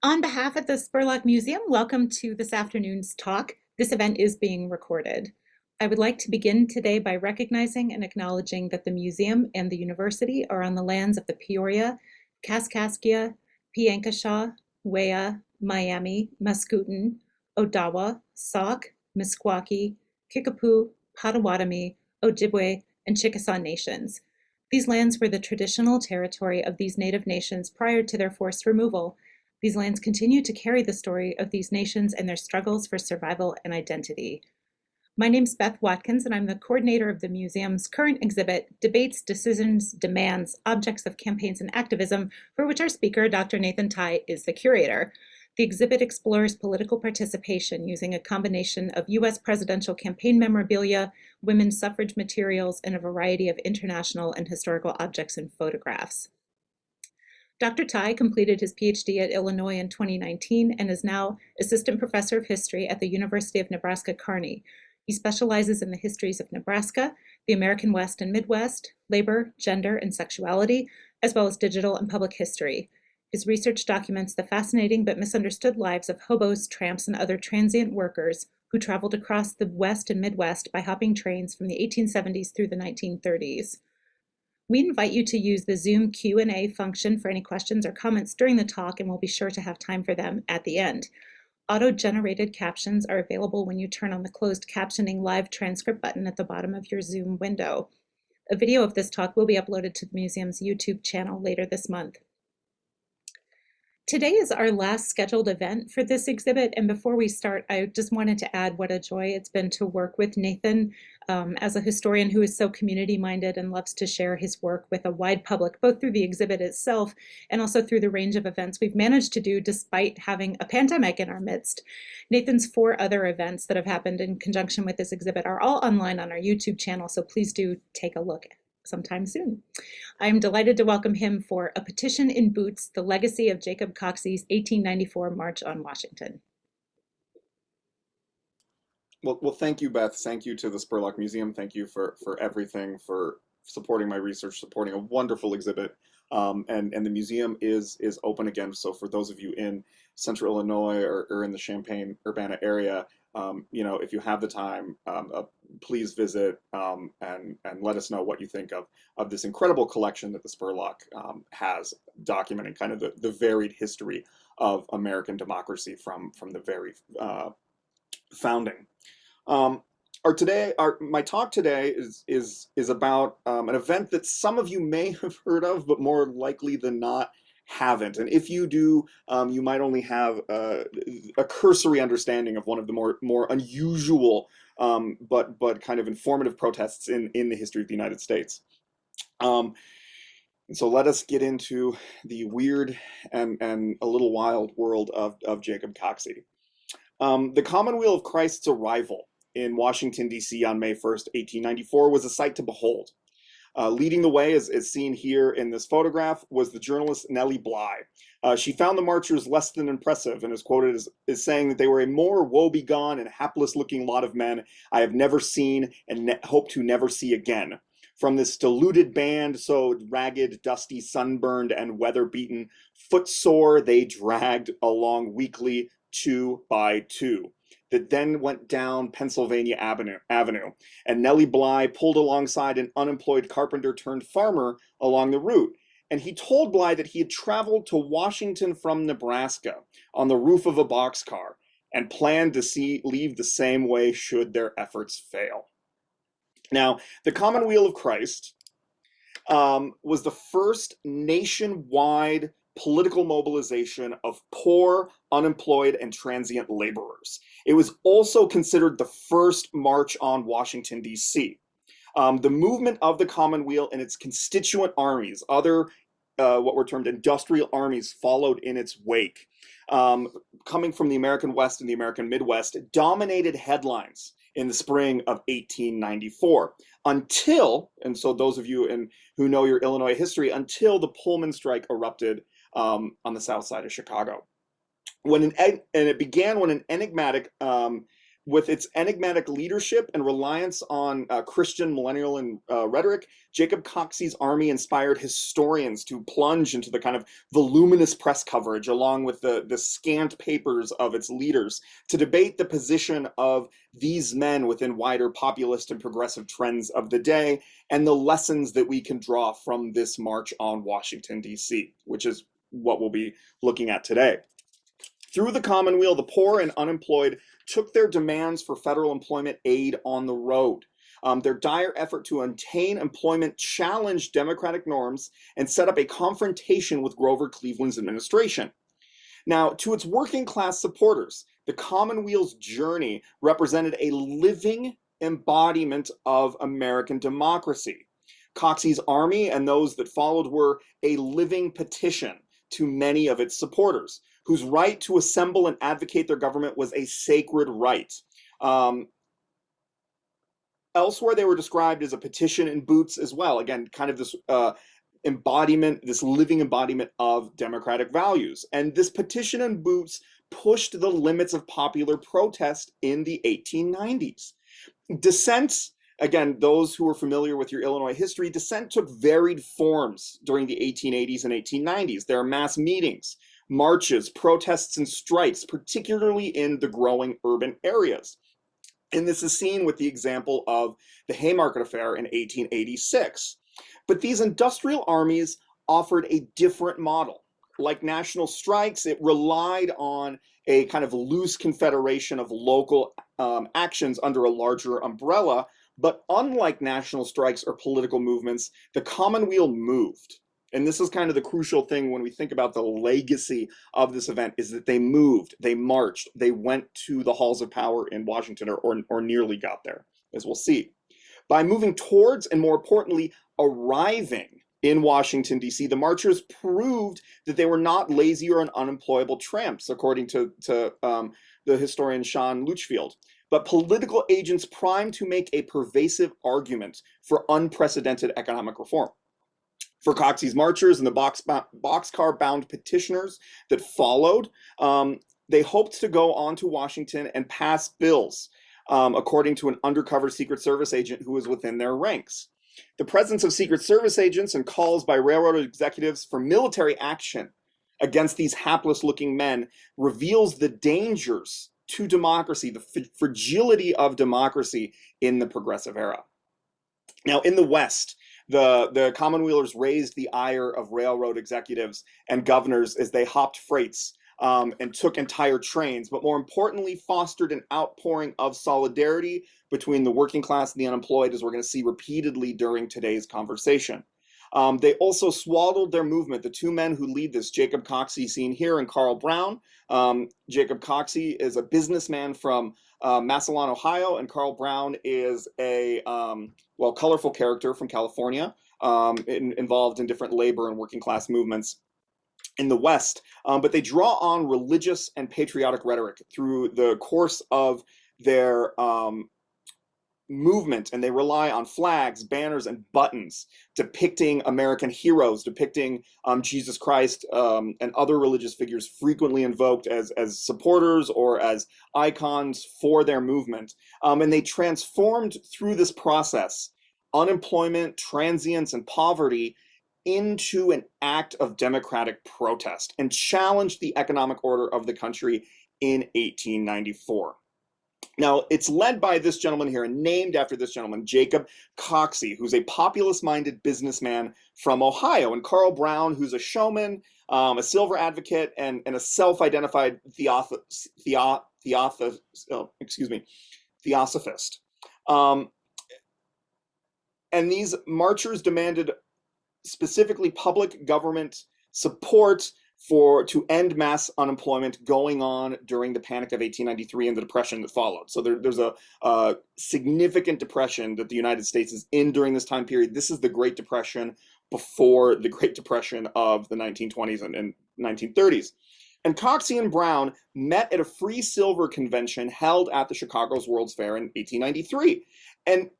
On behalf of the Spurlock Museum, welcome to this afternoon's talk. This event is being recorded. I would like to begin today by recognizing and acknowledging that the museum and the university are on the lands of the Peoria, Kaskaskia, Piankashaw, Wea, Miami, Mascoutin, Odawa, Sauk, Meskwaki, Kickapoo, Potawatomi, Ojibwe, and Chickasaw nations. These lands were the traditional territory of these native nations prior to their forced removal. These lands continue to carry the story of these nations and their struggles for survival and identity. My name's Beth Watkins, and I'm the coordinator of the museum's current exhibit, Debates, Decisions, Demands, Objects of Campaigns and Activism, for which our speaker, Dr. Nathan Tye, is the curator. The exhibit explores political participation using a combination of U.S. presidential campaign memorabilia, women's suffrage materials, and a variety of international and historical objects and photographs. Dr. Tye completed his PhD at Illinois in 2019 and is now Assistant Professor of History at the University of Nebraska-Kearney. He specializes in the histories of Nebraska, the American West and Midwest, labor, gender, and sexuality, as well as digital and public history. His research documents the fascinating but misunderstood lives of hobos, tramps, and other transient workers who traveled across the West and Midwest by hopping trains from the 1870s through the 1930s. We invite you to use the Zoom Q&A function for any questions or comments during the talk, and we'll be sure to have time for them at the end. Auto-generated captions are available when you turn on the closed captioning live transcript button at the bottom of your Zoom window. A video of this talk will be uploaded to the museum's YouTube channel later this month. Today is our last scheduled event for this exhibit, and before we start, I just wanted to add what a joy it's been to work with Nathan as a historian who is so community-minded and loves to share his work with a wide public, both through the exhibit itself and also through the range of events we've managed to do despite having a pandemic in our midst. Nathan's 4 other events that have happened in conjunction with this exhibit are all online on our YouTube channel, so please do take a look sometime soon. I'm delighted to welcome him for A Petition in Boots, the Legacy of Jacob Coxey's 1894 March on Washington. Well, thank you, Beth. Thank you to the Spurlock Museum. Thank you for everything, for supporting my research, supporting a wonderful exhibit. And the museum is open again. So for those of you in Central Illinois or in the Champaign-Urbana area, if you have the time, please visit and let us know what you think of this incredible collection that the Spurlock has, documenting kind of the varied history of American democracy from the very founding. My talk today is about an event that some of you may have heard of, but more likely than not haven't. And if you do, you might only have a cursory understanding of one of the more unusual but kind of informative protests in the history of the United States. And so let us get into the weird and a little wild world of Jacob Coxey. The Commonweal of Christ's arrival in Washington, D.C. on May 1st, 1894 was a sight to behold. Leading the way, as seen here in this photograph, was the journalist Nellie Bly. She found the marchers less than impressive and is quoted as saying that they were a more woebegone and hapless-looking lot of men I have never seen and hope to never see again. From this deluded band, so ragged, dusty, sunburned, and weather-beaten, footsore they dragged along weakly 2 by 2. That then went down Pennsylvania Avenue, and Nellie Bly pulled alongside an unemployed carpenter turned farmer along the route. And he told Bly that he had traveled to Washington from Nebraska on the roof of a boxcar and planned to leave the same way should their efforts fail. Now, the Commonweal of Christ was the first nationwide political mobilization of poor, unemployed, and transient laborers. It was also considered the first march on Washington, D.C. The movement of the Commonweal and its constituent armies, other what were termed industrial armies, followed in its wake. Coming from the American West and the American Midwest, dominated headlines in the spring of 1894 until, and so those of you who know your Illinois history, until the Pullman strike erupted on the south side of Chicago. And it began when an enigmatic With its enigmatic leadership and reliance on Christian millennial and rhetoric, Jacob Coxey's army inspired historians to plunge into the kind of voluminous press coverage, along with the scant papers of its leaders, to debate the position of these men within wider populist and progressive trends of the day, and the lessons that we can draw from this march on Washington, D.C., which is what we'll be looking at today. Through the Commonweal, the poor and unemployed took their demands for federal employment aid on the road. Their dire effort to obtain employment challenged democratic norms and set up a confrontation with Grover Cleveland's administration. Now, to its working class supporters, the Commonweal's journey represented a living embodiment of American democracy. Coxey's Army and those that followed were a living petition to many of its supporters, whose right to assemble and advocate their government was a sacred right. Elsewhere, they were described as a petition in boots as well. Again, kind of this embodiment, this living embodiment of democratic values. And this petition in boots pushed the limits of popular protest in the 1890s. Dissent, again, those who are familiar with your Illinois history, dissent took varied forms during the 1880s and 1890s. There are mass meetings, marches, protests, and strikes, particularly in the growing urban areas. And this is seen with the example of the Haymarket Affair in 1886. But these industrial armies offered a different model. Like national strikes, it relied on a kind of loose confederation of local actions under a larger umbrella. But unlike national strikes or political movements, the Commonweal moved. And this is kind of the crucial thing when we think about the legacy of this event, is that they moved, they marched, they went to the halls of power in Washington, or nearly got there, as we'll see. By moving towards, and more importantly, arriving in Washington, D.C., the marchers proved that they were not lazy or unemployable tramps, according to the historian Sean Luchfield, but political agents primed to make a pervasive argument for unprecedented economic reform. For Coxey's marchers and the boxcar-bound petitioners that followed, they hoped to go on to Washington and pass bills, according to an undercover Secret Service agent who was within their ranks. The presence of Secret Service agents and calls by railroad executives for military action against these hapless-looking men reveals the dangers to democracy, the fragility of democracy in the progressive era. Now, in the West, the Commonwealers raised the ire of railroad executives and governors as they hopped freights and took entire trains, but more importantly, fostered an outpouring of solidarity between the working class and the unemployed, as we're going to see repeatedly during today's conversation. They also swaddled their movement. The two men who lead this, Jacob Coxey, seen here, and Carl Brown. Jacob Coxey is a businessman from Massillon, Ohio, and Carl Brown is a colorful character from California, involved in different labor and working class movements in the West. But they draw on religious and patriotic rhetoric through the course of their movement, and they rely on flags, banners, and buttons depicting American heroes, depicting Jesus Christ and other religious figures frequently invoked as supporters or as icons for their movement. And they transformed through this process unemployment, transience, and poverty into an act of democratic protest and challenged the economic order of the country in 1894. Now, it's led by this gentleman here and named after this gentleman, Jacob Coxey, who's a populist-minded businessman from Ohio, and Carl Brown, who's a showman, a silver advocate, and a self-identified theosophist. And these marchers demanded specifically public government support to end mass unemployment going on during the Panic of 1893 and the Depression that followed. So there's a significant depression that the United States is in during this time period. This is the Great Depression before the Great Depression of the 1920s and 1930s. And Coxey and Brown met at a free silver convention held at the Chicago's World's Fair in 1893. And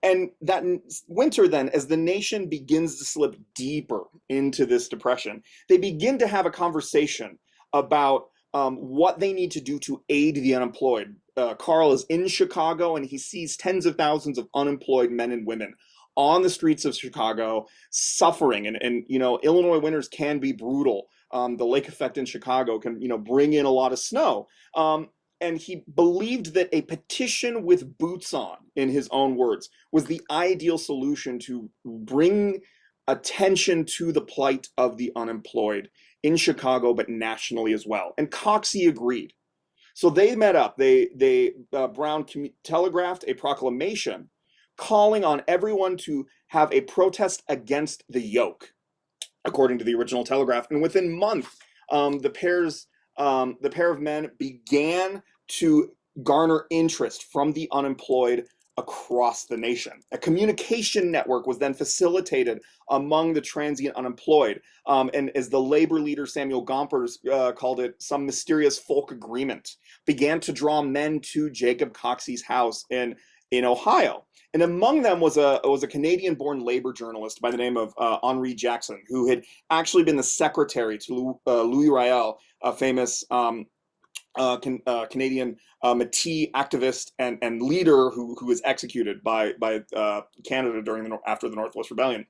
that winter then, as the nation begins to slip deeper into this depression, they begin to have a conversation about what they need to do to aid the unemployed. Carl is in Chicago, and he sees tens of thousands of unemployed men and women on the streets of Chicago suffering. And Illinois winters can be brutal. The lake effect in Chicago can, bring in a lot of snow. And he believed that a petition with boots on, in his own words, was the ideal solution to bring attention to the plight of the unemployed in Chicago, but nationally as well. And Coxey agreed. So they met up. Brown telegraphed a proclamation calling on everyone to have a protest against the yoke, according to the original telegraph. And within months, the pair of men began to garner interest from the unemployed across the nation. A communication network was then facilitated among the transient unemployed, and as the labor leader Samuel Gompers called it, some mysterious folk agreement began to draw men to Jacob Coxey's house in Ohio. And among them was a Canadian-born labor journalist by the name of Henri Jackson, who had actually been the secretary to Louis Riel, a famous Canadian Métis activist and leader who was executed by Canada after the Northwest Rebellion.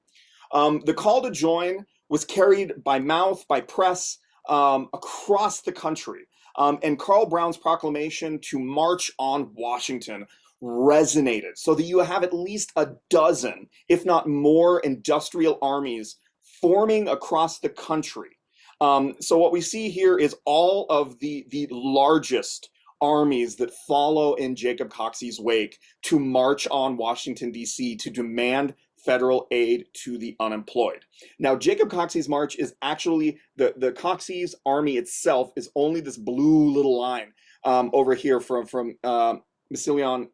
The call to join was carried by mouth, by press, across the country. And Carl Brown's proclamation to march on Washington resonated, so that you have at least a dozen, if not more, industrial armies forming across the country. So what we see here is all of the largest armies that follow in Jacob Coxey's wake to march on Washington, D.C. to demand federal aid to the unemployed. Now, Jacob Coxey's march is actually, the Coxeys Army itself is only this blue little line over here from Massillon,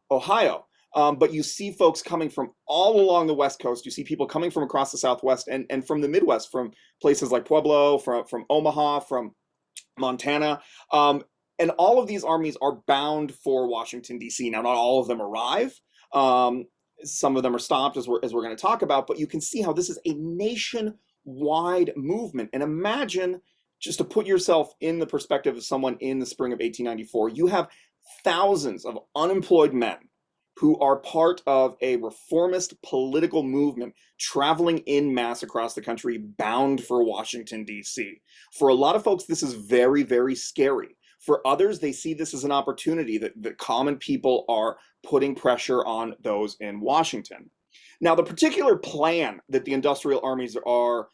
Ohio. But you see folks coming from all along the West Coast. You see people coming from across the Southwest and from the Midwest, from places like Pueblo, from Omaha, from Montana. And all of these armies are bound for Washington, D.C. Now, not all of them arrive. Some of them are stopped, as we're going to talk about. But you can see how this is a nationwide movement. And imagine, just to put yourself in the perspective of someone in the spring of 1894, you have thousands of unemployed men who are part of a reformist political movement traveling in mass across the country, bound for Washington, D.C. For a lot of folks, this is very, very scary. For others, they see this as an opportunity that common people are putting pressure on those in Washington. Now, the particular plan that the industrial armies are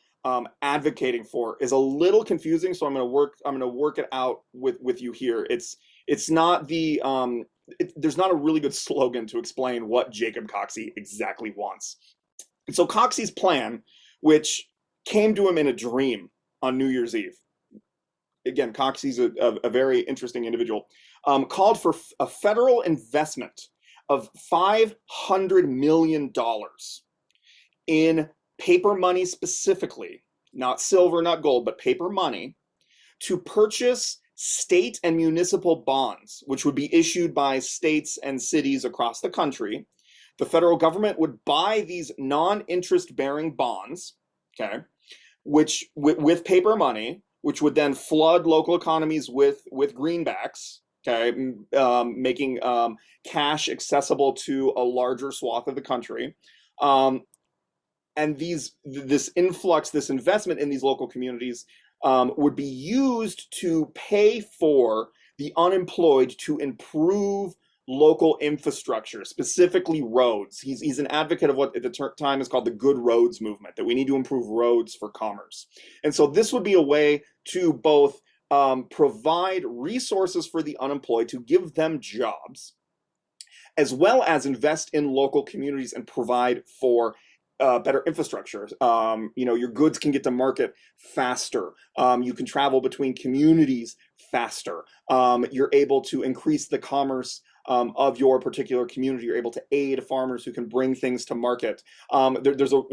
advocating for is a little confusing, so I'm going to work it out with you here. It's not the there's not a really good slogan to explain what Jacob Coxey exactly wants. And so Coxey's plan, which came to him in a dream on New Year's Eve, again, Coxey's a very interesting individual, called for a federal investment of $500 million in paper money specifically, not silver, not gold, but paper money, to purchase state and municipal bonds, which would be issued by states and cities across the country. The federal government would buy these non-interest bearing bonds, okay, which with paper money, which would then flood local economies with greenbacks, okay, making cash accessible to a larger swath of the country. And this influx, this investment in these local communities would be used to pay for the unemployed to improve local infrastructure, specifically roads. He's an advocate of what at the time is called the Good Roads movement, that we need to improve roads for commerce. And so this would be a way to both provide resources for the unemployed, to give them jobs, as well as invest in local communities and provide for better infrastructure. Your goods can get to market faster. You can travel between communities faster. You're able to increase the commerce of your particular community. You're able to aid farmers who can bring things to market. There's a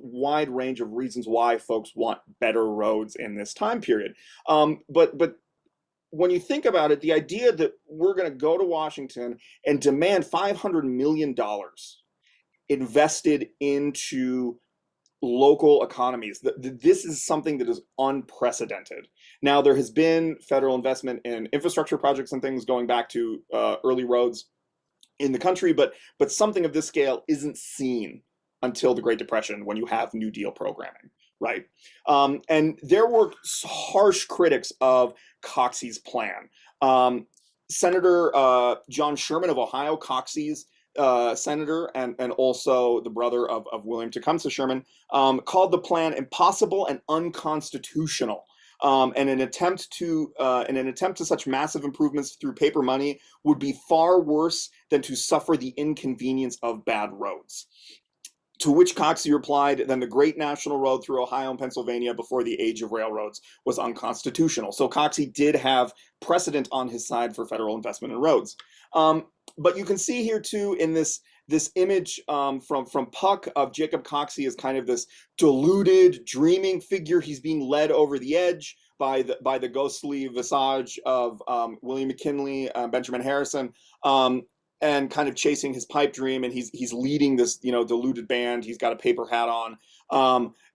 wide range of reasons why folks want better roads in this time period. But when you think about it, the idea that we're going to go to Washington and demand $500 million invested into local economies. This is something that is unprecedented. Now, there has been federal investment in infrastructure projects and things going back to early roads in the country, but something of this scale isn't seen until the Great Depression, when you have New Deal programming, right? And there were harsh critics of Coxey's plan. Senator John Sherman of Ohio, Coxey's senator, and also the brother of William Tecumseh Sherman, called the plan impossible and unconstitutional. And an attempt to such massive improvements through paper money would be far worse than to suffer the inconvenience of bad roads. To which Coxey replied, then the great national road through Ohio and Pennsylvania before the age of railroads was unconstitutional. So Coxey did have precedent on his side for federal investment in roads. But you can see here too in this image from Puck of Jacob Coxey as kind of this deluded, dreaming figure. He's being led over the edge by the ghostly visage of William McKinley, Benjamin Harrison, and kind of chasing his pipe dream. And he's leading this deluded band. He's got a paper hat on.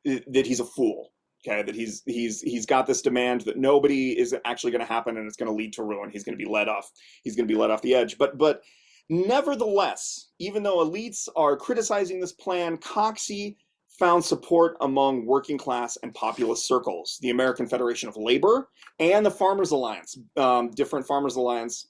That he's a fool. Okay, that he's got this demand that nobody is actually going to happen, and it's going to lead to ruin. He's going to be led off. He's going to be led off the edge. But nevertheless, even though elites are criticizing this plan, Coxey found support among working class and populist circles. The American Federation of Labor and the Farmers Alliance, different Farmers Alliance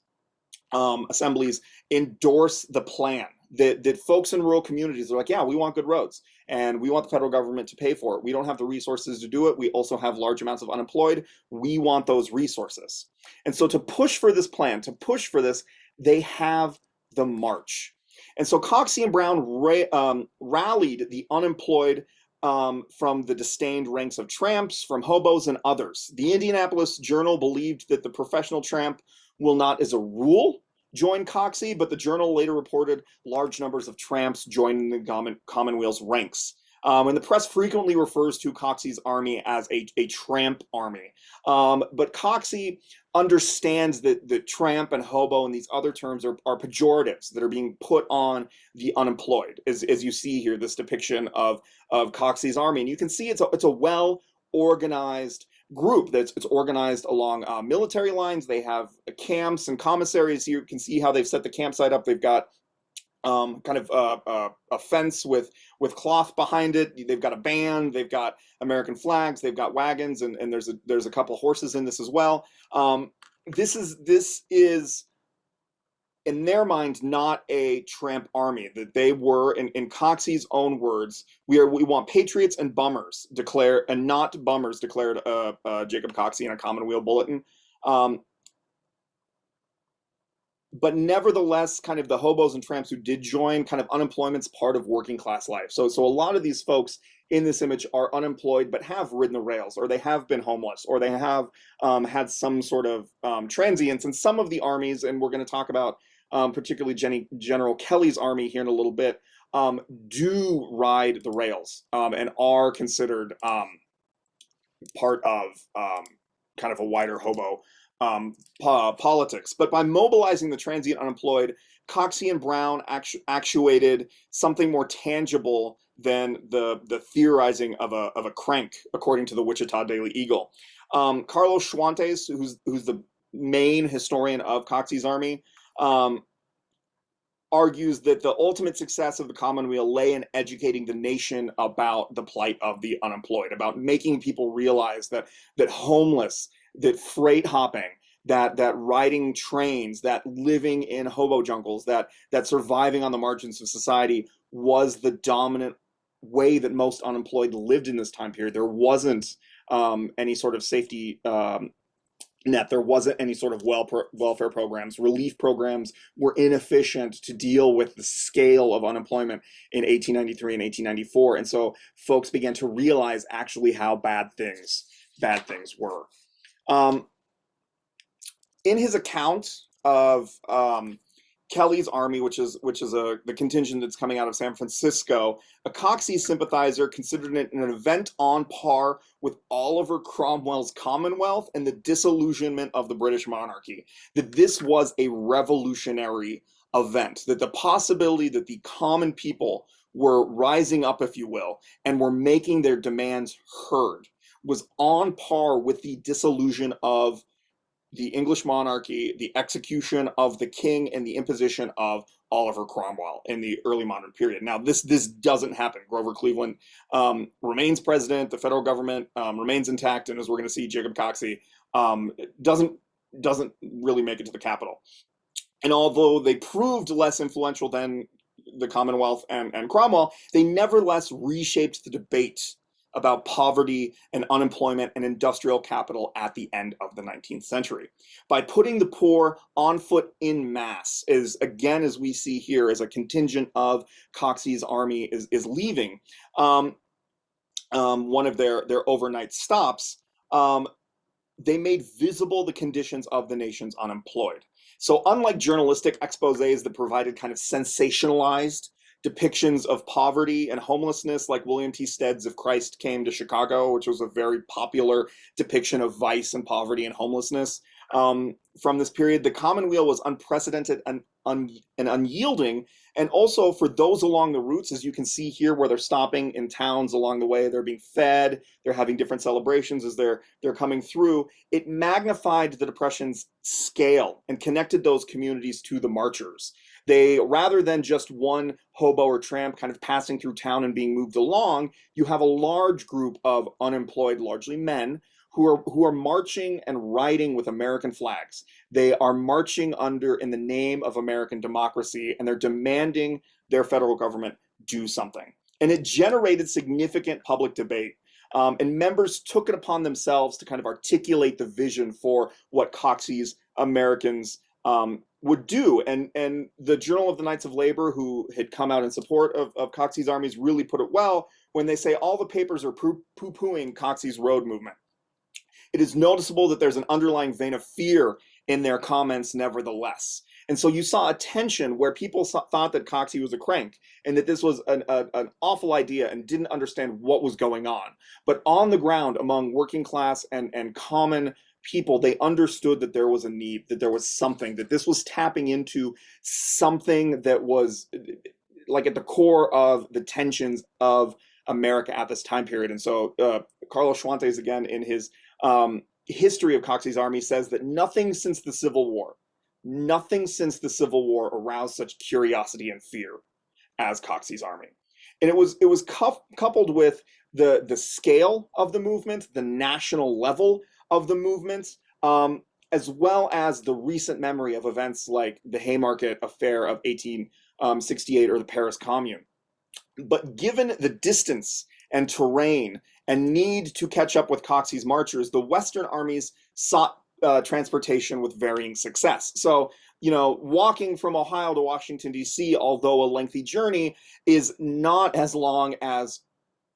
assemblies endorse the plan. That folks in rural communities are like, yeah, we want good roads, and we want the federal government to pay for it. We don't have the resources to do it. We also have large amounts of unemployed. We want those resources. And so to push for this plan, they have the march. And so Coxey and Brown rallied the unemployed from the disdained ranks of tramps, from hobos and others. The Indianapolis Journal believed that the professional tramp will not, as a rule, join Coxey, but the Journal later reported large numbers of tramps joining the Commonweal's ranks. And the press frequently refers to Coxey's army as a tramp army. But Coxey understands that tramp and hobo and these other terms are pejoratives that are being put on the unemployed, as you see here, this depiction of Coxey's army. And you can see it's a well-organized group it's organized along military lines. They have camps and commissaries. You can see how they've set the campsite up. They've got kind of a fence with cloth behind it. They've got a band. They've got American flags. They've got wagons, and there's a couple horses in this as well. This is in their mind not a tramp army. That they were, in Coxey's own words, we want patriots and bummers, not bummers, declared Jacob Coxey in a Commonweal bulletin. But nevertheless, kind of the hobos and tramps who did join, kind of unemployment's part of working class life. So a lot of these folks in this image are unemployed, but have ridden the rails, or they have been homeless, or they have had some sort of transience. And some of the armies, and we're going to talk about particularly General Kelly's army here in a little bit, do ride the rails and are considered part of kind of a wider hobo politics. But by mobilizing the transient unemployed, Coxey and Brown actuated something more tangible than the theorizing of a crank, according to the Wichita Daily Eagle. Carlos Schwantes, who's the main historian of Coxey's army, argues that the ultimate success of the Commonweal lay in educating the nation about the plight of the unemployed, about making people realize that homeless, that freight hopping, that riding trains, that living in hobo jungles, that surviving on the margins of society was the dominant way that most unemployed lived in this time period. There wasn't any sort of safety net. There wasn't any sort of welfare programs. Relief programs were inefficient to deal with the scale of unemployment in 1893 and 1894. And so folks began to realize actually how bad things were. In his account of Kelly's army, which is the contingent that's coming out of San Francisco, a Coxey sympathizer considered it an event on par with Oliver Cromwell's Commonwealth and the disillusionment of the British monarchy. That this was a revolutionary event, that the possibility that the common people were rising up, if you will, and were making their demands heard, was on par with the dissolution of the English monarchy, the execution of the king, and the imposition of Oliver Cromwell in the early modern period. Now, this doesn't happen. Grover Cleveland remains president. The federal government remains intact, and as we're going to see, Jacob Coxey doesn't really make it to the capital. And although they proved less influential than the Commonwealth and Cromwell, they nevertheless reshaped the debate about poverty and unemployment and industrial capital at the end of the 19th century. By putting the poor on foot in mass, as we see here, as a contingent of Coxey's army is leaving one of their overnight stops, they made visible the conditions of the nation's unemployed. So unlike journalistic exposés that provided kind of sensationalized depictions of poverty and homelessness, like William T. Stead's If Christ Came to Chicago, which was a very popular depiction of vice and poverty and homelessness. From this period, the Commonweal was unprecedented and unyielding. And also for those along the routes, as you can see here, where they're stopping in towns along the way, they're being fed, they're having different celebrations as they're coming through. It magnified the Depression's scale and connected those communities to the marchers. They, rather than just one hobo or tramp kind of passing through town and being moved along, you have a large group of unemployed, largely men, who are marching and riding with American flags. They are marching in the name of American democracy, and they're demanding their federal government do something. And it generated significant public debate. And members took it upon themselves to kind of articulate the vision for what Coxey's Americans would do. And the Journal of the Knights of Labor, who had come out in support of Coxey's armies, really put it well when they say all the papers are poo-pooing Coxey's road movement. It is noticeable that there's an underlying vein of fear in their comments nevertheless. And so you saw a tension where people thought that Coxey was a crank and that this was an awful idea and didn't understand what was going on. But on the ground, among working class and common people, they understood that there was a need, that there was something, that this was tapping into something that was like at the core of the tensions of America at this time period. And so Carlos Schwantes, again, in his history of Coxey's Army, says that nothing since the Civil War aroused such curiosity and fear as Coxey's Army. And it was coupled with the scale of the movement, the national level of the movement, as well as the recent memory of events like the Haymarket Affair of 1868 or the Paris Commune. But given the distance and terrain and need to catch up with Coxey's marchers, the Western armies sought transportation with varying success. So, walking from Ohio to Washington, D.C., although a lengthy journey, is not as long as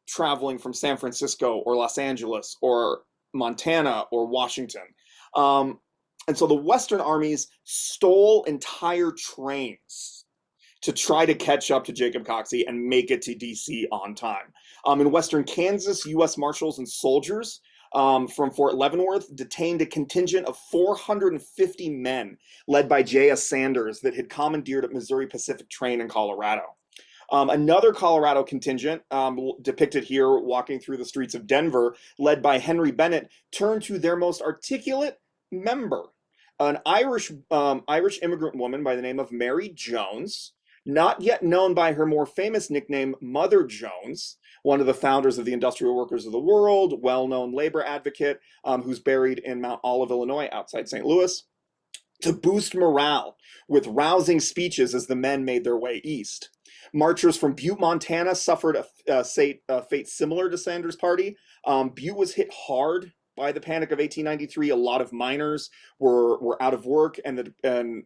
traveling from San Francisco or Los Angeles or Montana or Washington. And so the Western armies stole entire trains to try to catch up to Jacob Coxey and make it to D.C. on time. In Western Kansas, U.S. Marshals and soldiers from Fort Leavenworth detained a contingent of 450 men led by J.S. Sanders that had commandeered a Missouri Pacific train in Colorado. Another Colorado contingent, depicted here walking through the streets of Denver, led by Henry Bennett, turned to their most articulate member, an Irish immigrant woman by the name of Mary Jones, not yet known by her more famous nickname, Mother Jones, one of the founders of the Industrial Workers of the World, well-known labor advocate, who's buried in Mount Olive, Illinois, outside St. Louis, to boost morale with rousing speeches as the men made their way east. Marchers from Butte, Montana suffered a fate similar to Sanders' party. Butte was hit hard by the Panic of 1893. A lot of miners were out of work and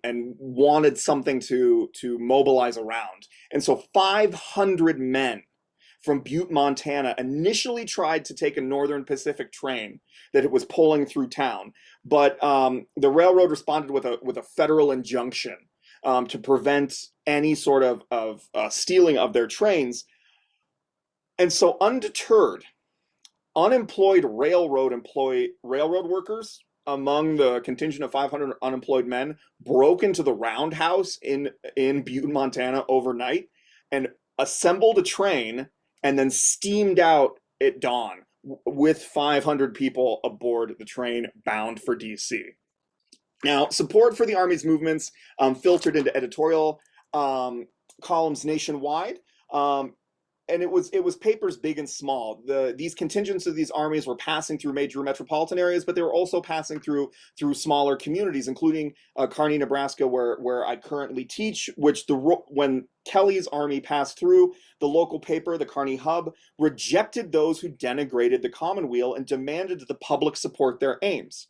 wanted something to mobilize around. And so 500 men from Butte, Montana initially tried to take a Northern Pacific train that it was pulling through town, but the railroad responded with a federal injunction to prevent any sort of stealing of their trains. And so undeterred, unemployed railroad workers among the contingent of 500 unemployed men broke into the roundhouse in Butte, Montana overnight and assembled a train, and then steamed out at dawn with 500 people aboard the train bound for DC. Now, support for the Army's movements filtered into editorial columns nationwide. And it was papers big and small. These contingents of these armies were passing through major metropolitan areas, but they were also passing through smaller communities, including Kearney, Nebraska, where I currently teach. When Kelly's army passed through, the local paper, the Kearney Hub, rejected those who denigrated the Commonweal and demanded that the public support their aims.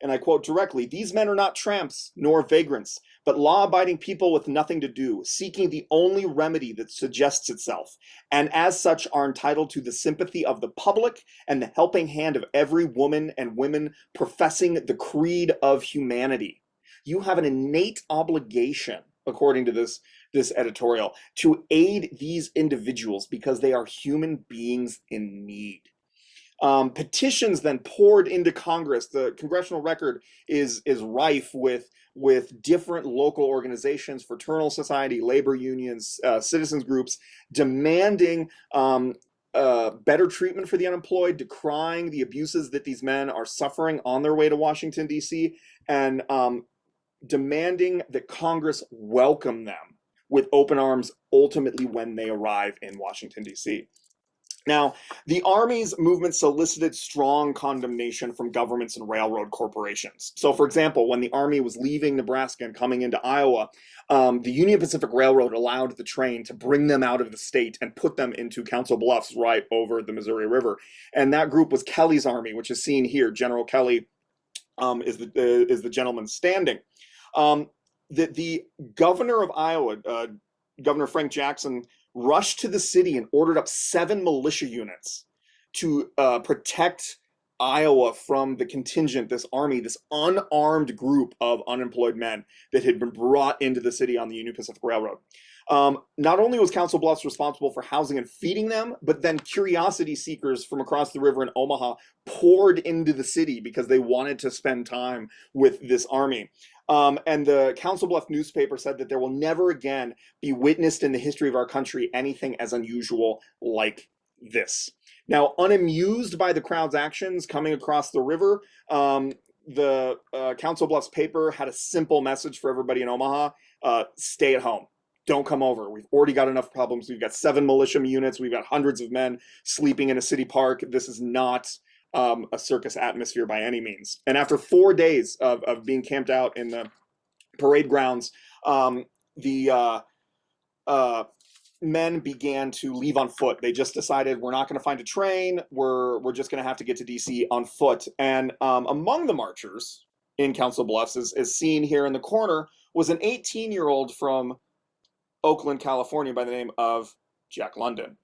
And I quote directly, "These men are not tramps nor vagrants, but law-abiding people with nothing to do, seeking the only remedy that suggests itself, and as such are entitled to the sympathy of the public and the helping hand of every woman and women professing the creed of humanity. You have an innate obligation," according to this editorial, "to aid these individuals because they are human beings in need." Petitions then poured into Congress. The congressional record is rife with different local organizations, fraternal society, labor unions, citizens groups, demanding better treatment for the unemployed, decrying the abuses that these men are suffering on their way to Washington, D.C., and demanding that Congress welcome them with open arms ultimately when they arrive in Washington, D.C. Now, the Army's movement solicited strong condemnation from governments and railroad corporations. So, for example, when the Army was leaving Nebraska and coming into Iowa, the Union Pacific Railroad allowed the train to bring them out of the state and put them into Council Bluffs right over the Missouri River. And that group was Kelly's Army, which is seen here. General Kelly is the gentleman standing. The governor of Iowa, Governor Frank Jackson, rushed to the city and ordered up 7 militia units to protect Iowa from the contingent, this army, this unarmed group of unemployed men that had been brought into the city on the Union Pacific Railroad. Not only was Council Bluffs responsible for housing and feeding them, but then curiosity seekers from across the river in Omaha poured into the city because they wanted to spend time with this army. And the Council Bluff newspaper said that there will never again be witnessed in the history of our country anything as unusual like this. Now, unamused by the crowd's actions coming across the river, the Council Bluffs paper had a simple message for everybody in Omaha: stay at home. Don't come over. We've already got enough problems. We've got 7 militia units. We've got hundreds of men sleeping in a city park. This is not a circus atmosphere by any means. And after 4 days of being camped out in the parade grounds, the men began to leave on foot. They just decided, we're not going to find a train. We're just going to have to get to DC on foot. And among the marchers in Council Bluffs, as seen here in the corner, was an 18-year-old from Oakland, California, by the name of Jack London.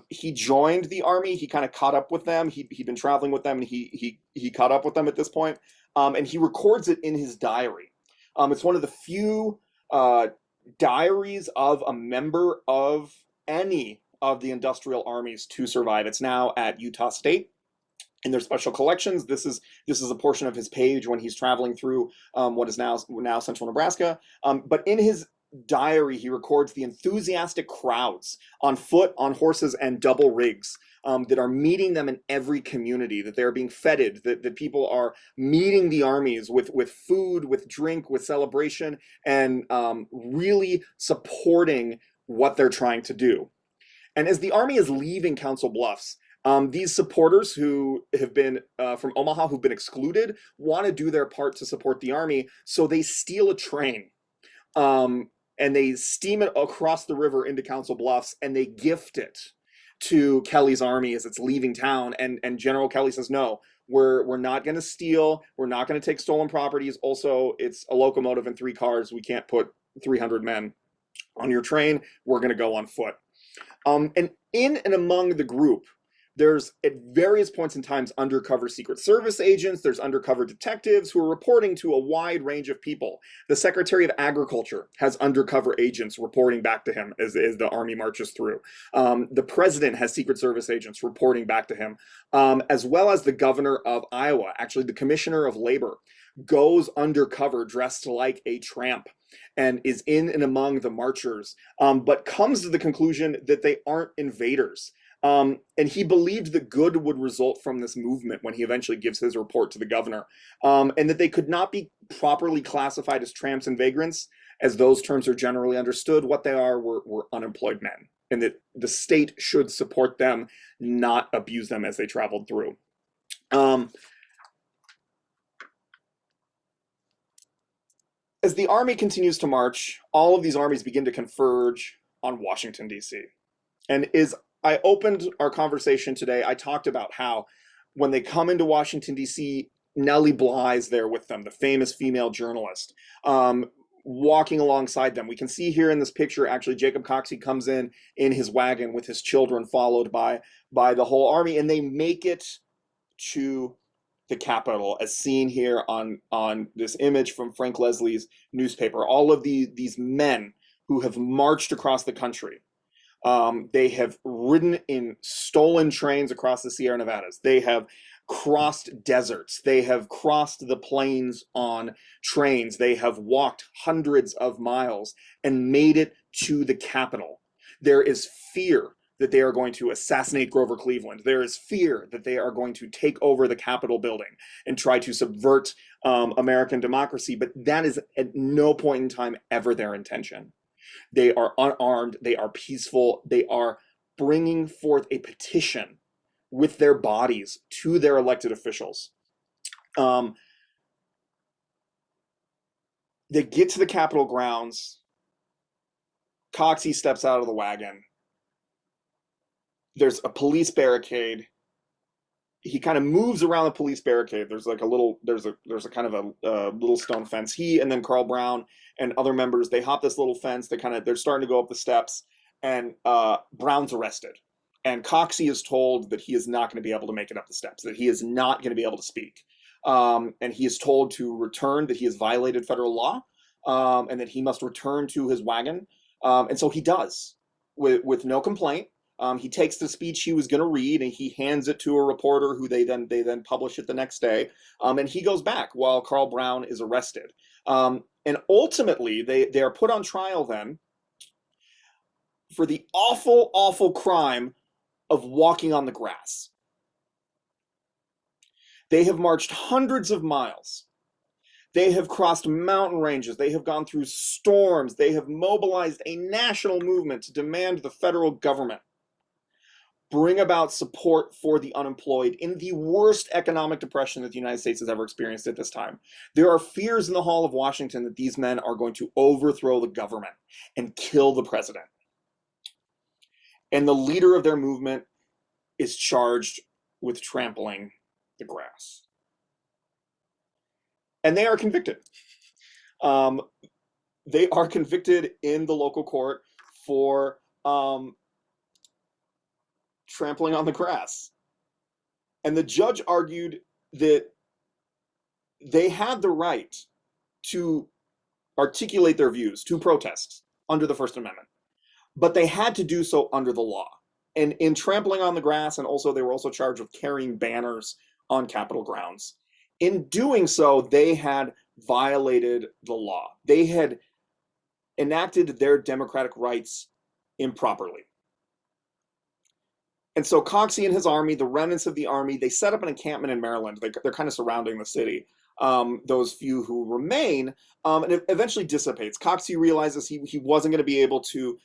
He joined the Army. He kind of caught up with them. He'd been traveling with them, and he caught up with them at this point. And he records it in his diary. It's one of the few diaries of a member of any of the industrial armies to survive. It's now at Utah State in their special collections. This is a portion of his page when he's traveling through what is now central Nebraska. But in his diary, he records the enthusiastic crowds on foot, on horses, and double rigs that are meeting them in every community, that they're being feted, that people are meeting the armies with food, with drink, with celebration, and really supporting what they're trying to do. And as the Army is leaving Council Bluffs, these supporters who have been from Omaha, who've been excluded, want to do their part to support the Army, so they steal a train. And they steam it across the river into Council Bluffs, and they gift it to Kelly's Army as it's leaving town. And General Kelly says, no, we're not going to steal. We're not going to take stolen properties. Also, it's a locomotive and 3 cars. We can't put 300 men on your train. We're going to go on foot. And in and among the group There's at various points in times undercover Secret Service agents, there's undercover detectives who are reporting to a wide range of people. The Secretary of Agriculture has undercover agents reporting back to him as the army marches through. The president has Secret Service agents reporting back to him, as well as the governor of Iowa, actually the commissioner of labor, goes undercover dressed like a tramp and is in and among the marchers, but comes to the conclusion that they aren't invaders. And he believed that good would result from this movement when he eventually gives his report to the governor, and that they could not be properly classified as tramps and vagrants, as those terms are generally understood. What they are were unemployed men, and that the state should support them, not abuse them as they traveled through. As the army continues to march, all of these armies begin to converge on Washington, D.C. And as I opened our conversation today, I talked about how when they come into Washington, D.C., Nellie Bly's there with them, the famous female journalist, walking alongside them. We can see here in this picture, actually, Jacob Coxey comes in his wagon with his children, followed by the whole army, and they make it to the Capitol, as seen here on this image from Frank Leslie's newspaper. All of these men who have marched across the country. They have ridden in stolen trains across the Sierra Nevadas. They have crossed deserts. They have crossed the plains on trains. They have walked hundreds of miles and made it to the Capitol. There is fear that they are going to assassinate Grover Cleveland. There is fear that they are going to take over the Capitol building and try to subvert American democracy, but that is at no point in time ever their intention. They are unarmed, they are peaceful, they are bringing forth a petition with their bodies to their elected officials. They get to the Capitol grounds. Coxey steps out of the wagon. There's a police barricade. He kind of moves around the police barricade. There's like a little, there's a kind of a little stone fence. He and then Carl Brown and other members, they hop this little fence. They're starting to go up the steps, and Brown's arrested. And Coxey is told that he is not going to be able to make it up the steps, that he is not going to be able to speak. And he is told to return, that he has violated federal law, and that he must return to his wagon. And so he does, with no complaint. He takes the speech he was going to read and he hands it to a reporter who they then publish it the next day. And he goes back while Carl Brown is arrested. And ultimately, they are put on trial then for the awful, awful crime of walking on the grass. They have marched hundreds of miles. They have crossed mountain ranges. They have gone through storms. They have mobilized a national movement to demand the federal government bring about support for the unemployed in the worst economic depression that the United States has ever experienced at this time. There are fears in the Hall of Washington that these men are going to overthrow the government and kill the president. And the leader of their movement is charged with trampling the grass. And they are convicted. They are convicted in the local court for trampling on the grass. And the judge argued that they had the right to articulate their views, to protest under the First Amendment, but they had to do so under the law. And in trampling on the grass, and also they were also charged with carrying banners on Capitol grounds. In doing so, they had violated the law. They had enacted their democratic rights improperly. And so Coxey and his army, the remnants of the army, they set up an encampment in Maryland. They're kind of surrounding the city, those few who remain, and it eventually dissipates. Coxey realizes he wasn't going to be able to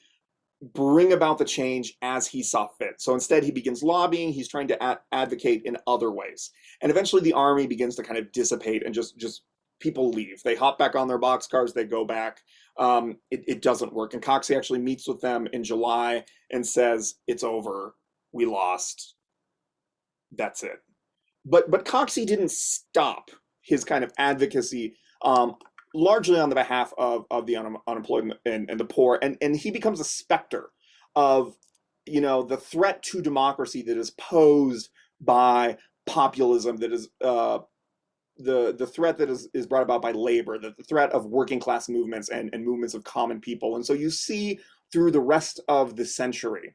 bring about the change as he saw fit. So instead, he begins lobbying. He's trying to advocate in other ways. And eventually, the army begins to kind of dissipate and just people leave. They hop back on their boxcars. They go back. It doesn't work. And Coxey actually meets with them in July and says, "It's over. We lost. That's it." But Coxey didn't stop his kind of advocacy, largely on the behalf of the unemployed and the poor, and he becomes a specter of the threat to democracy that is posed by populism, that is the threat that is brought about by labor, the threat of working class movements and movements of common people. And so you see through the rest of the century,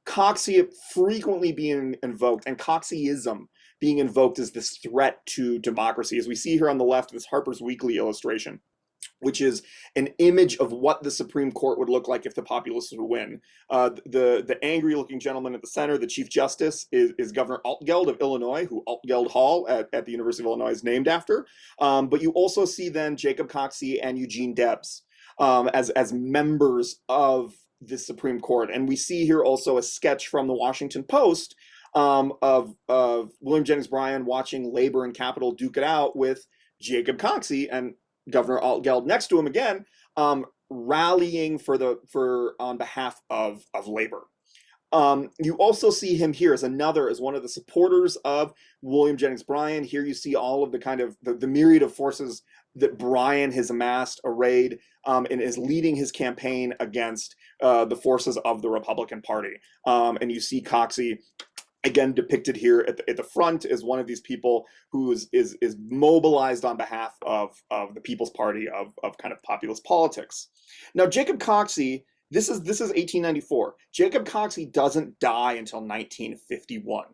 Coxey frequently being invoked, and Coxeyism being invoked as this threat to democracy, as we see here on the left, this Harper's Weekly illustration, which is an image of what the Supreme Court would look like if the populists would win. The angry-looking gentleman at the center, the Chief Justice, is Governor Altgeld of Illinois, who Altgeld Hall at the University of Illinois is named after. But you also see then Jacob Coxey and Eugene Debs as members of the Supreme Court. And we see here also a sketch from the Washington Post of William Jennings Bryan watching labor and capital duke it out with Jacob Coxey and Governor Altgeld next to him again, rallying on behalf of labor. You also see him here as one of the supporters of William Jennings Bryan. Here you see all of the myriad of forces that Bryan has amassed, arrayed, and is leading his campaign against the forces of the Republican Party. And you see Coxey again depicted here at the front as one of these people who is mobilized on behalf of the People's Party of kind of populist politics. Now, Jacob Coxey, this is 1894. Jacob Coxey doesn't die until 1951.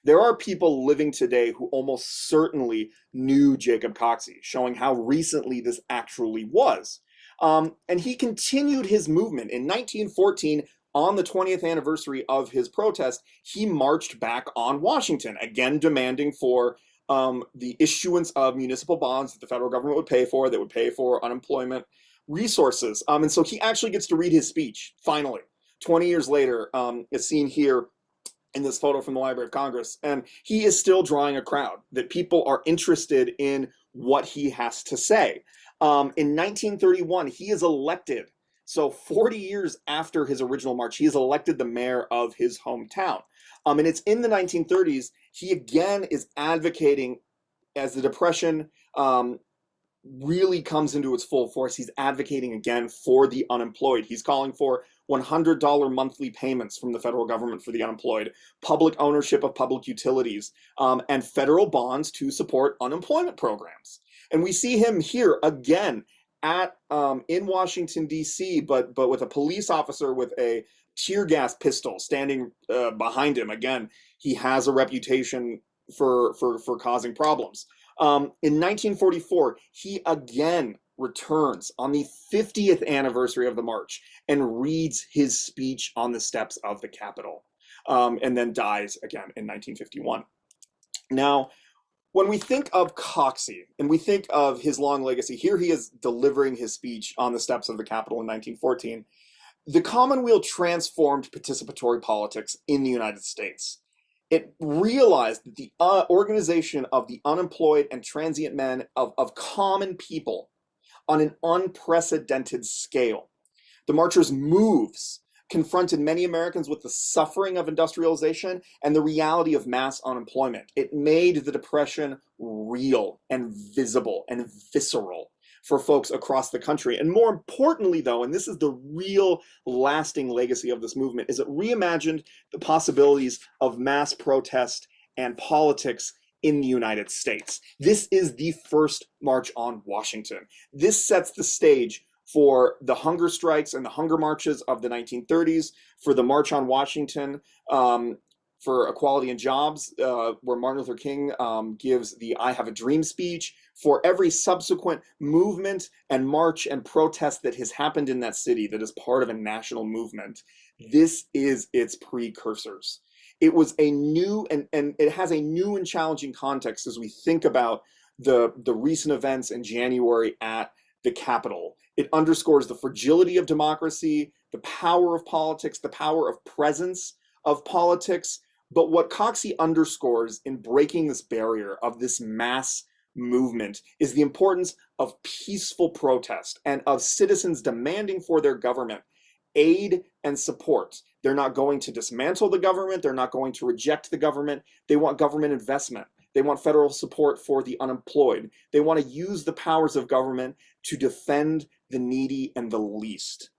There are people living today who almost certainly knew Jacob Coxey, showing how recently this actually was. And he continued his movement. In 1914, on the 20th anniversary of his protest, he marched back on Washington, again demanding for the issuance of municipal bonds that the federal government would pay for, that would pay for unemployment resources. And so he actually gets to read his speech, finally, 20 years later, as seen here in this photo from the Library of Congress. And he is still drawing a crowd, that people are interested in what he has to say. In 1931, he is elected. So 40 years after his original march, he is elected the mayor of his hometown. And it's in the 1930s, he again is advocating, as the Depression really comes into its full force, he's advocating again for the unemployed. He's calling for $100 monthly payments from the federal government for the unemployed, public ownership of public utilities, and federal bonds to support unemployment programs. And we see him here again in Washington, D.C., but with a police officer with a tear gas pistol standing behind him. Again, he has a reputation for causing problems. In 1944, he again returns on the 50th anniversary of the march and reads his speech on the steps of the Capitol, and then dies again in 1951. Now, when we think of Coxey and we think of his long legacy, here he is delivering his speech on the steps of the Capitol in 1914. The Commonweal transformed participatory politics in the United States. It realized that the organization of the unemployed and transient men of common people on an unprecedented scale. The marchers' moves confronted many Americans with the suffering of industrialization and the reality of mass unemployment. It made the Depression real and visible and visceral for folks across the country. And more importantly, though, and this is the real lasting legacy of this movement, is it reimagined the possibilities of mass protest and politics in the United States. This is the first March on Washington. This sets the stage for the hunger strikes and the hunger marches of the 1930s, for the March on Washington, for equality and jobs, where Martin Luther King gives the I Have a Dream speech, for every subsequent movement and march and protest that has happened in that city that is part of a national movement. This is its precursors. It was a new, and it has a new and challenging context as we think about the recent events in January at the Capitol. It underscores the fragility of democracy, the power of politics, the power of presence of politics. But what Coxey underscores in breaking this barrier of this mass movement is the importance of peaceful protest and of citizens demanding for their government aid and support. They're not going to dismantle the government. They're not going to reject the government. They want government investment. They want federal support for the unemployed. They want to use the powers of government to defend the needy and the least.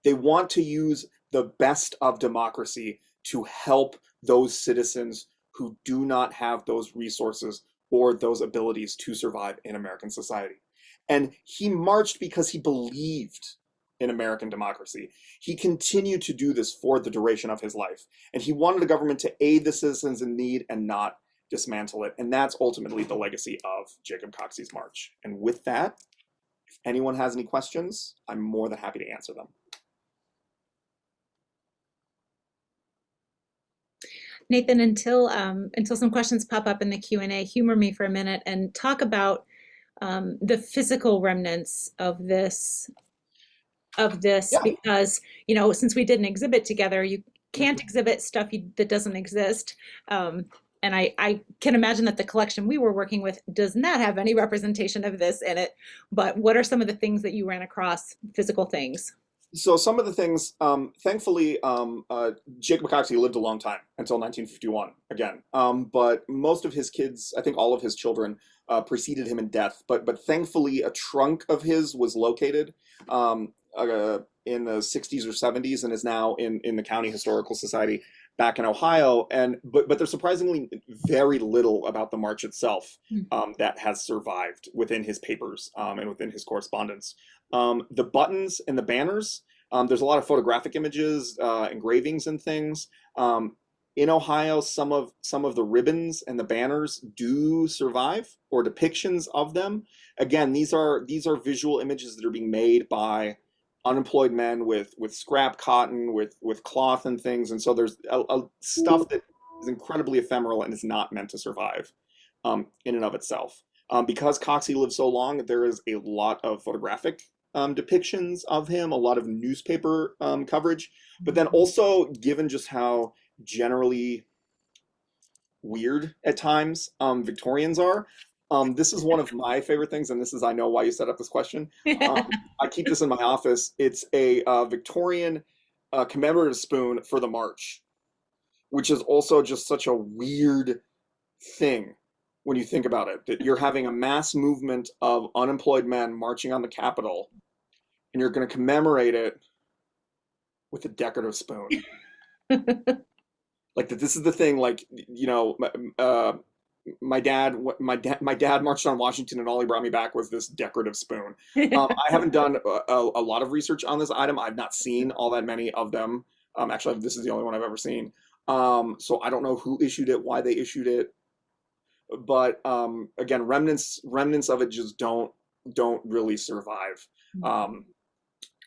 They want to use the best of democracy to help those citizens who do not have those resources or those abilities to survive in American society. And he marched because he believed in American democracy. He continued to do this for the duration of his life. And he wanted the government to aid the citizens in need and not dismantle it. And that's ultimately the legacy of Jacob Coxey's march. And with that, if anyone has any questions, I'm more than happy to answer them. Nathan, until some questions pop up in the Q&A, humor me for a minute and talk about the physical remnants of this Yeah. because, you know, since we did an exhibit together, you can't exhibit stuff that doesn't exist. And I can imagine that the collection we were working with does not have any representation of this in it. But what are some of the things that you ran across, physical things? So some of the things, thankfully, Jacob Coxey lived a long time until 1951 again. But most of his kids, I think all of his children, preceded him in death. But thankfully, a trunk of his was located in the 60s or 70s and is now in the County Historical Society back in Ohio. But there's surprisingly very little about the march itself that has survived within his papers and within his correspondence. The buttons and the banners, there's a lot of photographic images, engravings and things. In Ohio, some of the ribbons and the banners do survive, or depictions of them. Again, these are visual images that are being made by unemployed men with scrap cotton, with cloth and things, and so there's a stuff that is incredibly ephemeral and is not meant to survive in and of itself. Because Coxey lived so long, there is a lot of photographic depictions of him, a lot of newspaper coverage, but then also, given just how generally weird at times Victorians are, this is one of my favorite things, and this is, I know why you set up this question. I keep this in my office. It's a Victorian commemorative spoon for the march, which is also just such a weird thing when you think about it, that you're having a mass movement of unemployed men marching on the Capitol, and you're going to commemorate it with a decorative spoon. Like that, this is the thing. Like, you know, my dad marched on Washington, and all he brought me back was this decorative spoon. I haven't done a lot of research on this item. I've not seen all that many of them. Actually, this is the only one I've ever seen. So I don't know who issued it, why they issued it. But again, remnants of it just don't really survive.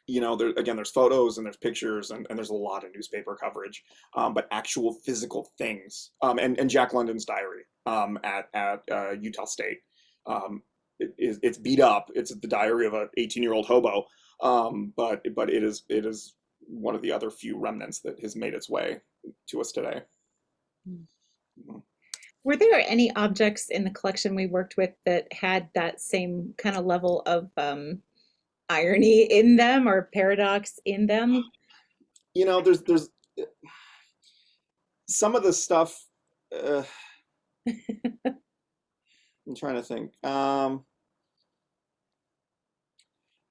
You know, there's photos and there's pictures and there's a lot of newspaper coverage, but actual physical things. And Jack London's diary at Utah State. It's beat up. It's the diary of an 18-year-old hobo, but it is one of the other few remnants that has made its way to us today. Were there any objects in the collection we worked with that had that same kind of level of irony in them or paradox in them? You know, there's some of the stuff. I'm trying to think.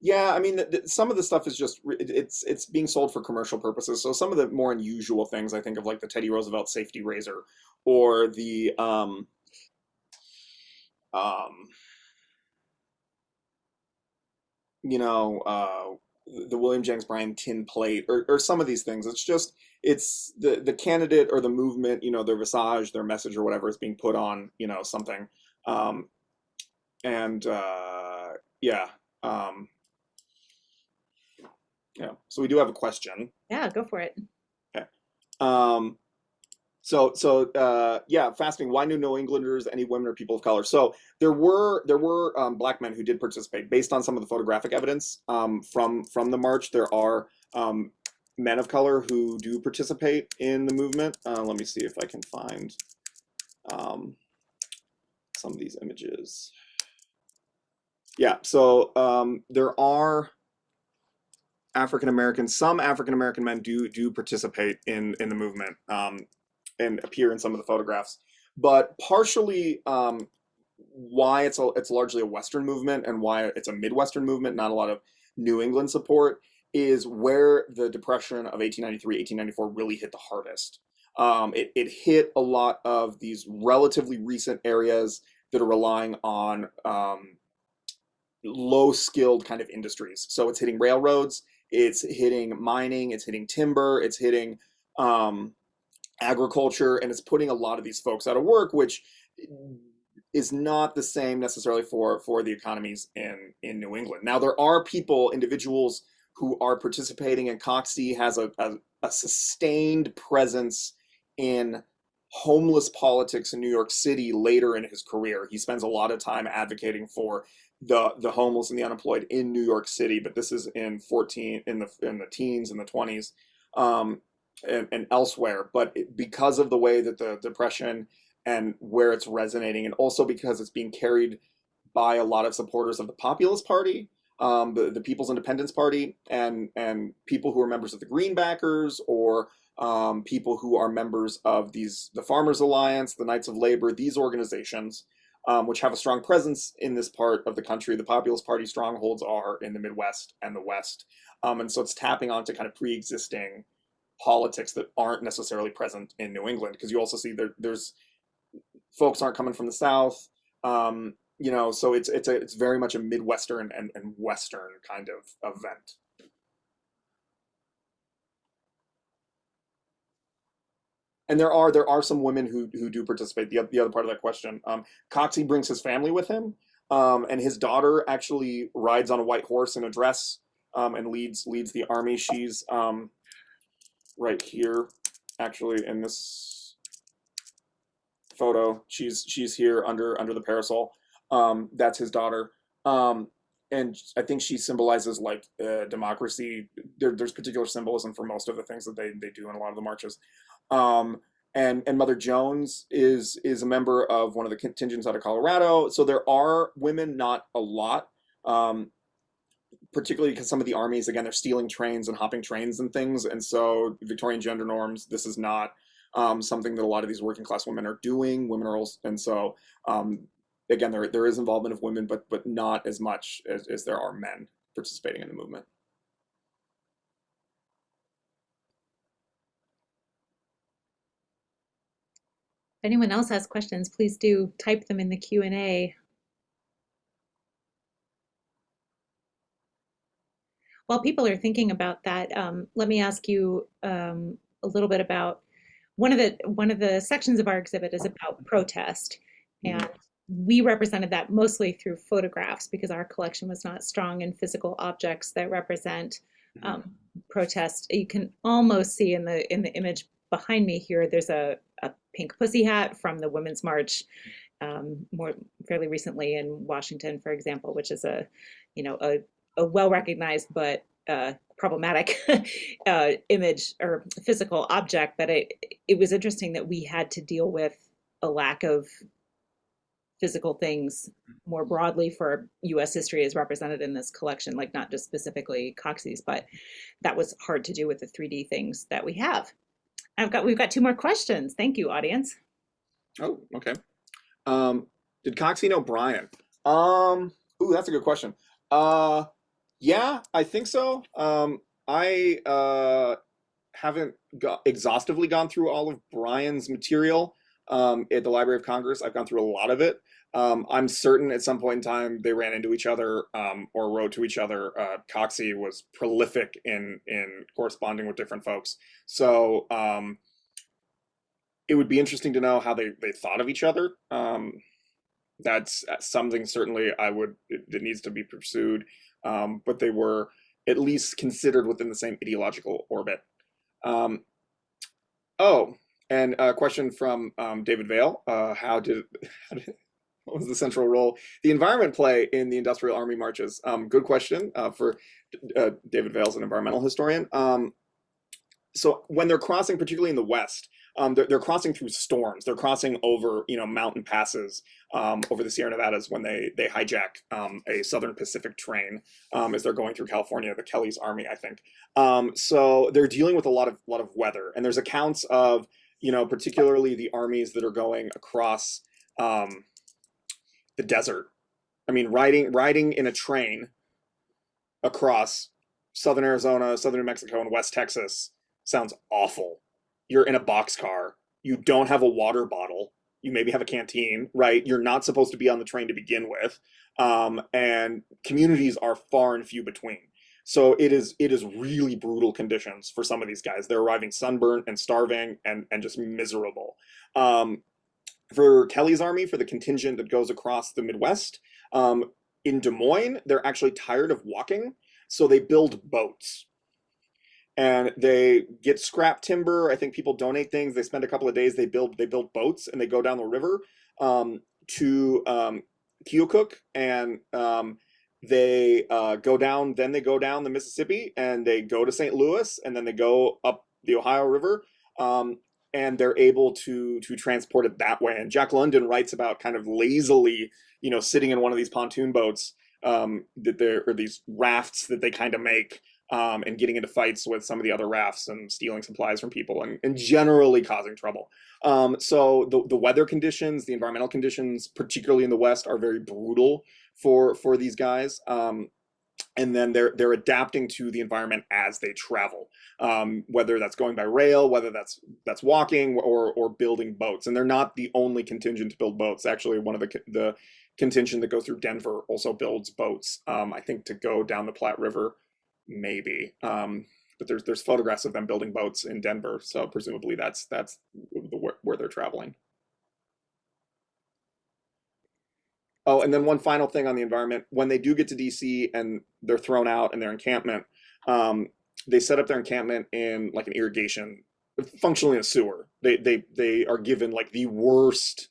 Yeah, I mean, some of the stuff is just it's being sold for commercial purposes. So some of the more unusual things, I think of, like the Teddy Roosevelt safety razor, or the you know, the William Jennings Bryan tin plate, or some of these things. It's the candidate or the movement, you know, their visage, their message, or whatever is being put on, you know, something. And yeah. Yeah, so we do have a question. Yeah, go for it. Okay. Yeah, fasting. Why New Englanders, any women or people of color? So there were black men who did participate based on some of the photographic evidence from the march. There are men of color who do participate in the movement. Let me see if I can find some of these images. Yeah, so there are some African American men do participate in the movement and appear in some of the photographs, but partially why it's largely a Western movement and why it's a Midwestern movement, not a lot of New England support, is where the Depression of 1893, 1894 really hit the hardest. It hit a lot of these relatively recent areas that are relying on low skilled kind of industries. So it's hitting railroads, it's hitting mining, it's hitting timber, it's hitting um, agriculture, and it's putting a lot of these folks out of work, which is not the same necessarily for the economies in New England. Now there are people, individuals who are participating, and Coxey has a sustained presence in homeless politics in New York City later in his career. He spends a lot of time advocating for the homeless and the unemployed in New York City, but this is in the teens and the 20s, and elsewhere. But because of the way that the Depression and where it's resonating, and also because it's being carried by a lot of supporters of the Populist Party, the People's Independence Party, and people who are members of the Greenbackers, or people who are members of the Farmers Alliance, the Knights of Labor, these organizations, which have a strong presence in this part of the country. The Populist Party strongholds are in the Midwest and the West. And so it's tapping onto kind of pre-existing politics that aren't necessarily present in New England, because you also see there's folks aren't coming from the South. So it's very much a Midwestern and Western kind of event. And there are some women who do participate. The other part of that question, Coxey brings his family with him, and his daughter actually rides on a white horse in a dress, and leads the army. She's right here, actually, in this photo. She's here under the parasol. That's his daughter. And I think she symbolizes like democracy. There's particular symbolism for most of the things that they do in a lot of the marches. And Mother Jones is a member of one of the contingents out of Colorado. So there are women, not a lot, particularly because some of the armies, again, they're stealing trains and hopping trains and things. And so Victorian gender norms, this is not something that a lot of these working class women are doing. Women are also, and so again, there is involvement of women, but not as much as there are men participating in the movement. If anyone else has questions, please do type them in the Q&A. While people are thinking about that, let me ask you a little bit about one of the sections of our exhibit is about protest, and we represented that mostly through photographs because our collection was not strong in physical objects that represent protest. You can almost see in the image behind me here, there's a pink pussy hat from the Women's March more fairly recently in Washington, for example, which is a well-recognized but problematic image or physical object. But it was interesting that we had to deal with a lack of physical things more broadly for U.S. history as represented in this collection, like not just specifically Coxey's, but that was hard to do with the 3D things that we have. We've got two more questions. Thank you, audience. Oh, okay. Did Coxey know Brian? Ooh, that's a good question. Yeah, I think so. I haven't exhaustively gone through all of Brian's material at the Library of Congress. I've gone through a lot of it. I'm certain at some point in time they ran into each other or wrote to each other. Coxey was prolific in corresponding with different folks. So it would be interesting to know how they thought of each other. That's something certainly that needs to be pursued. But they were at least considered within the same ideological orbit. And a question from David Vale. What was the central role the environment play in the Industrial Army marches? Good question for David Vale's an environmental historian. So when they're crossing, particularly in the West, they're crossing through storms. They're crossing over, mountain passes over the Sierra Nevadas when they hijack a Southern Pacific train as they're going through California, the Kelly's Army, I think. So they're dealing with a lot of weather, and there's accounts of, particularly the armies that are going across the desert. I mean, riding in a train across Southern Arizona, Southern New Mexico, and West Texas sounds awful. You're in a boxcar. You don't have a water bottle. You maybe have a canteen, right? You're not supposed to be on the train to begin with, and communities are far and few between. So it is really brutal conditions for some of these guys. They're arriving sunburnt and starving and just miserable. Um, for Kelly's army, for the contingent that goes across the Midwest, in Des Moines, they're actually tired of walking, so they build boats and they get scrap timber. I think people donate things. They spend a couple of days. They build boats and they go down the river to Keokuk, and they go down. Then they go down the Mississippi and they go to St. Louis, and then they go up the Ohio River. And they're able to transport it that way. And Jack London writes about kind of lazily, sitting in one of these pontoon boats, or these rafts that they kind of make, and getting into fights with some of the other rafts and stealing supplies from people, and generally causing trouble. So the weather conditions, the environmental conditions, particularly in the West, are very brutal for these guys. And then they're adapting to the environment as they travel, whether that's going by rail, whether that's walking, or building boats. And they're not the only contingent to build boats. Actually, one of the contingent that goes through Denver also builds boats. I think to go down the Platte River, maybe. But there's photographs of them building boats in Denver, so presumably that's where they're traveling. Oh, and then one final thing on the environment. When they do get to DC and they're thrown out in their encampment, um, they set up their encampment in like an irrigation, functionally a sewer. They are given like the worst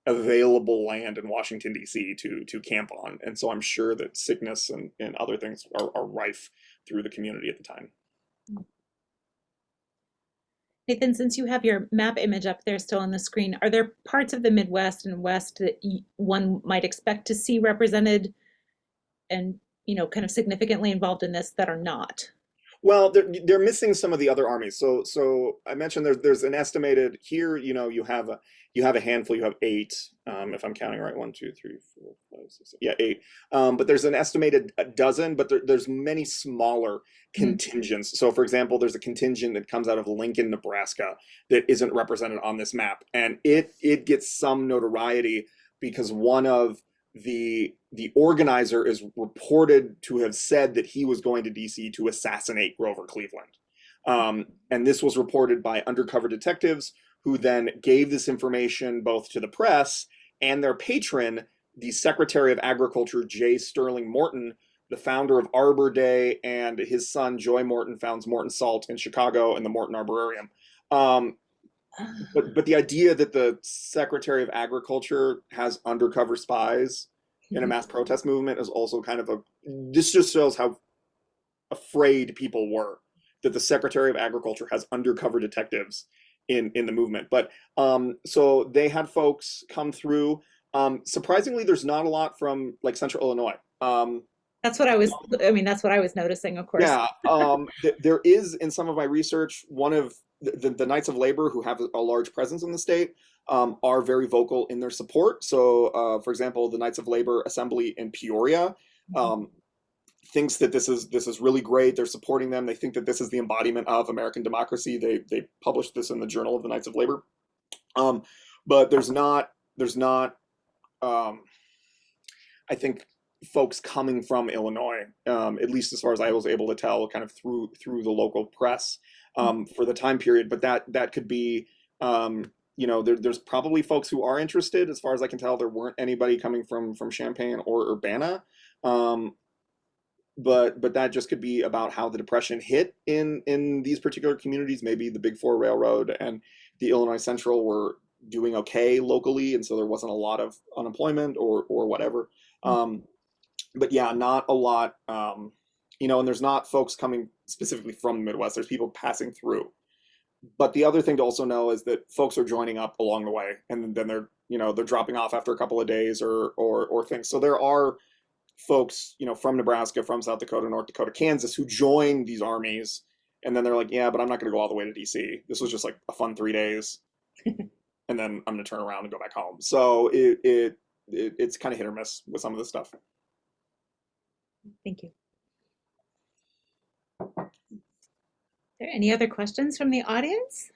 available land in Washington D.C. to camp on, and so I'm sure that sickness and other things are rife through the community at the time. Nathan, since you have your map image up there still on the screen, are there parts of the Midwest and West that one might expect to see represented and, kind of significantly involved in this that are not? Well, they're missing some of the other armies. So I mentioned there's an estimated here. You have a handful. You have eight, if I'm counting right. One, two, three, four, five, six, yeah, eight. But there's an estimated a dozen. But there's many smaller contingents. So, for example, there's a contingent that comes out of Lincoln, Nebraska, that isn't represented on this map, and it gets some notoriety because one of the organizer is reported to have said that he was going to DC to assassinate Grover Cleveland. And this was reported by undercover detectives who then gave this information both to the press and their patron, the Secretary of Agriculture, J. Sterling Morton, the founder of Arbor Day, and his son, Joy Morton, founds Morton Salt in Chicago and the Morton Arborarium. Um, but the idea that the Secretary of Agriculture has undercover spies in a mass protest movement is also kind of this just shows how afraid people were that the Secretary of Agriculture has undercover detectives in the movement. But so they had folks come through. Surprisingly, there's not a lot from like Central Illinois. That's what I was, I mean, that's what I was noticing, of course. Yeah, there is in some of my research, one of the Knights of Labor, who have a large presence in the state, are very vocal in their support. So, for example, the Knights of Labor Assembly in Peoria thinks that this is really great. They're supporting them. They think that this is the embodiment of American democracy. They published this in the Journal of the Knights of Labor. But there's not I think folks coming from Illinois, at least as far as I was able to tell, kind of through the local press for the time period. But that could be, there's probably folks who are interested. As far as I can tell, there weren't anybody coming from Champaign or Urbana. But that just could be about how the Depression hit in these particular communities. Maybe the Big Four Railroad and the Illinois Central were doing okay locally, and so there wasn't a lot of unemployment or whatever. But yeah, not a lot. And there's not folks coming specifically from the Midwest. There's people passing through. But the other thing to also know is that folks are joining up along the way, and then they're dropping off after a couple of days or things. So there are folks, from Nebraska, from South Dakota, North Dakota, Kansas, who join these armies, and then they're like, yeah, but I'm not going to go all the way to DC. This was just like a fun 3 days, and then I'm going to turn around and go back home. So it's kind of hit or miss with some of this stuff. Thank you. there any other questions from the audience?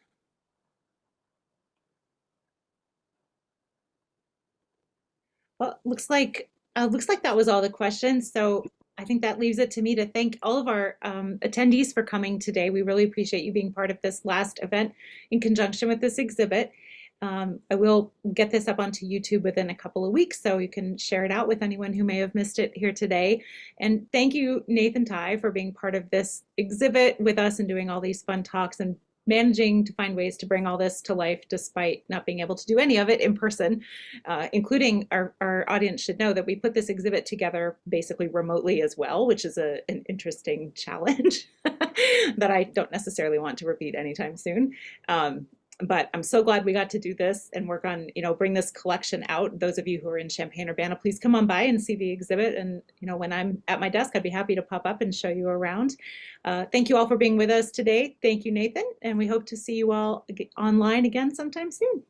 Well, looks like that was all the questions. So I think that leaves it to me to thank all of our attendees for coming today. We really appreciate you being part of this last event in conjunction with this exhibit. I will get this up onto YouTube within a couple of weeks, so you can share it out with anyone who may have missed it here today. And thank you, Nathan Ty, for being part of this exhibit with us and doing all these fun talks and managing to find ways to bring all this to life despite not being able to do any of it in person, including our audience should know that we put this exhibit together basically remotely as well, which is an interesting challenge that I don't necessarily want to repeat anytime soon. But I'm so glad we got to do this and work on, bring this collection out. Those of you who are in Champaign-Urbana, please come on by and see the exhibit. And, when I'm at my desk, I'd be happy to pop up and show you around. Thank you all for being with us today. Thank you, Nathan. And we hope to see you all online again sometime soon.